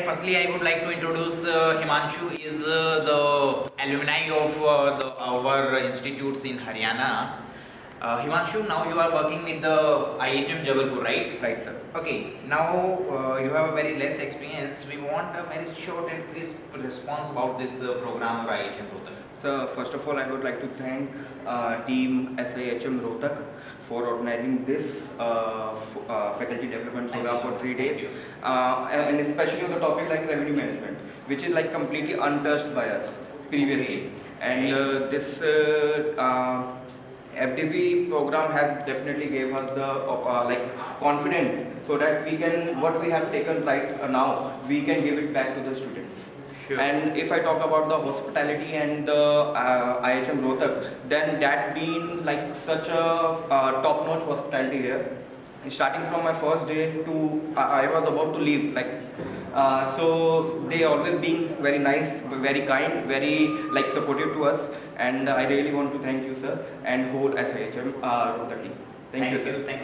Firstly, I would like to introduce Himanshu is the alumni of our institutes in Haryana. Himanshu, now you are working with the IHM Jabalpur, right? Right, sir. Okay, now you have a very less experience. We want a very short and crisp response about this program or IHM Rohtak. So first of all, I would like to thank team IHM Rohtak for organizing this faculty development program for 3 days, and especially on the topic like revenue management, which is like completely untouched by us previously. And this FDP program has definitely gave us the like confidence so that we can what we have taken right now we can give it back to the students. Sure. And if I talk about the hospitality and the IHM Rohtak, then that been like such a top-notch hospitality here. Starting from my first day to I was about to leave, like so they always being very nice, very kind, very like supportive to us, and I really want to thank you, sir, and whole IHM Rohtak team. Thank you, sir. Thank you.